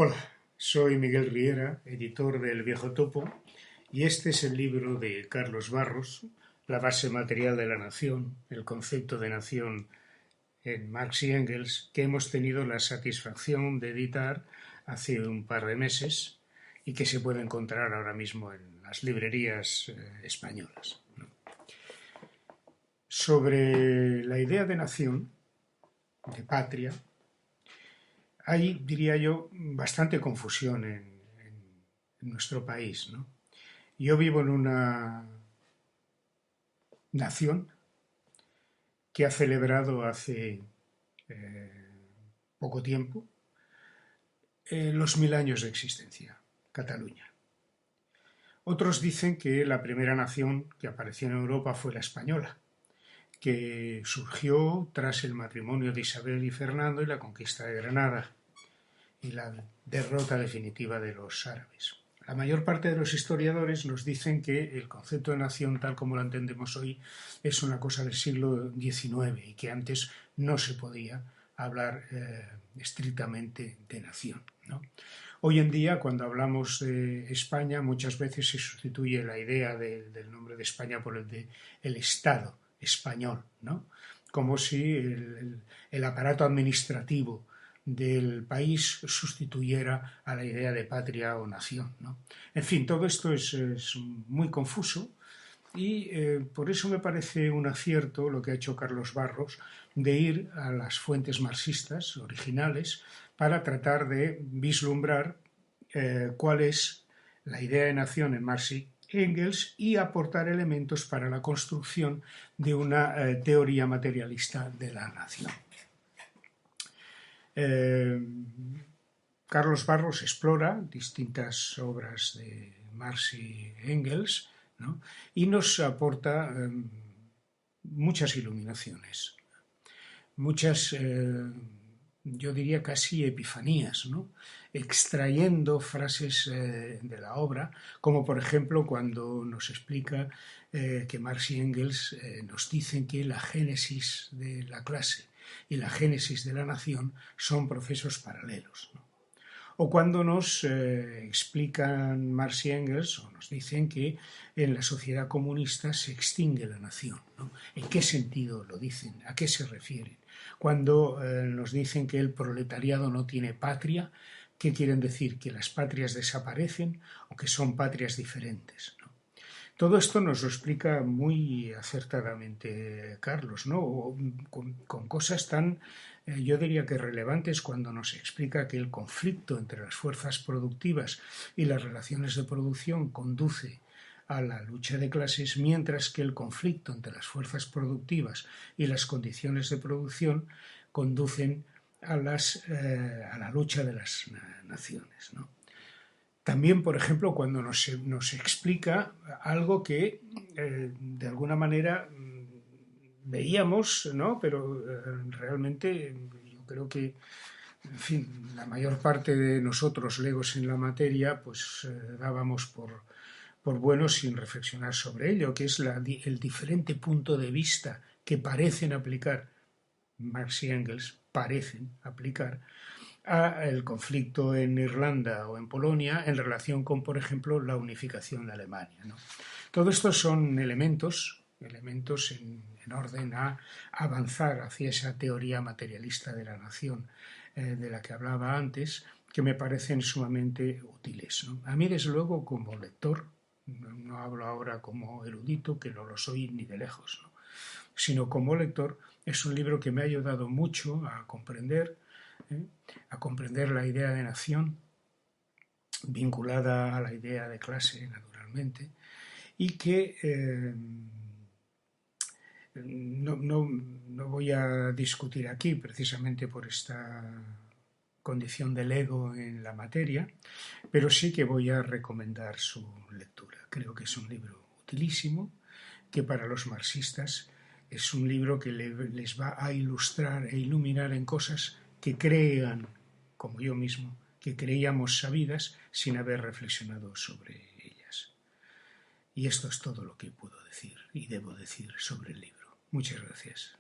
Hola, soy Miguel Riera, editor del Viejo Topo, y este es el libro de Carlos Barros, La base material de la nación, el concepto de nación en Marx y Engels, que hemos tenido la satisfacción de editar hace un par de meses y que se puede encontrar ahora mismo en las librerías españolas. Sobre la idea de nación, de patria, hay, diría yo, bastante confusión en nuestro país, ¿no? Yo vivo en una nación que ha celebrado hace poco tiempo los 1000 años de existencia, Cataluña. Otros dicen que la primera nación que apareció en Europa fue la española, que surgió tras el matrimonio de Isabel y Fernando y la conquista de Granada y la derrota definitiva de los árabes. La mayor parte de los historiadores nos dicen que el concepto de nación, tal como lo entendemos hoy, es una cosa del siglo XIX y que antes no se podía hablar estrictamente de nación, ¿no? Hoy en día, cuando hablamos de España, muchas veces se sustituye la idea del nombre de España por el de el Estado español, ¿no? Como si el aparato administrativo del país sustituyera a la idea de patria o nación, ¿no? En fin, todo esto es muy confuso y por eso me parece un acierto lo que ha hecho Carlos Barros de ir a las fuentes marxistas originales para tratar de vislumbrar cuál es la idea de nación en Marx y Engels y aportar elementos para la construcción de una teoría materialista de la nación. Carlos Barros explora distintas obras de Marx y Engels, ¿no? Y nos aporta muchas iluminaciones, muchas, yo diría casi epifanías, ¿no? Extrayendo frases de la obra, como por ejemplo cuando nos explica que Marx y Engels nos dicen que la génesis de la clase y la génesis de la nación son procesos paralelos, ¿no? O cuando nos explican Marx y Engels o nos dicen que en la sociedad comunista se extingue la nación, ¿no? ¿En qué sentido lo dicen? ¿A qué se refieren? Cuando nos dicen que el proletariado no tiene patria, ¿qué quieren decir? ¿Que las patrias desaparecen o que son patrias diferentes, ¿no? Todo esto nos lo explica muy acertadamente Carlos, ¿no? Con cosas tan, yo diría que relevantes cuando nos explica que el conflicto entre las fuerzas productivas y las relaciones de producción conduce a la lucha de clases, mientras que el conflicto entre las fuerzas productivas y las condiciones de producción conducen a la lucha de las naciones, ¿no? También, por ejemplo, cuando nos explica algo que de alguna manera veíamos, ¿no? Pero realmente yo creo que, en fin, la mayor parte de nosotros, legos en la materia, pues dábamos por bueno sin reflexionar sobre ello, que es el diferente punto de vista que parecen aplicar Marx y Engels, parecen aplicar al conflicto en Irlanda o en Polonia en relación con, por ejemplo, la unificación de Alemania, ¿no? Todo esto son elementos en orden a avanzar hacia esa teoría materialista de la nación de la que hablaba antes, que me parecen sumamente útiles, ¿no? A mí, desde luego, como lector, no hablo ahora como erudito, que no lo soy ni de lejos, ¿no? Sino como lector, es un libro que me ha ayudado mucho a comprender la idea de nación vinculada a la idea de clase, naturalmente, y que no voy a discutir aquí precisamente por esta condición del ego en la materia, pero sí que voy a recomendar su lectura. Creo que es un libro utilísimo, que para los marxistas es un libro que les va a ilustrar e iluminar en cosas que crean, como yo mismo, que creíamos sabidas sin haber reflexionado sobre ellas. Y esto es todo lo que puedo decir y debo decir sobre el libro. Muchas gracias.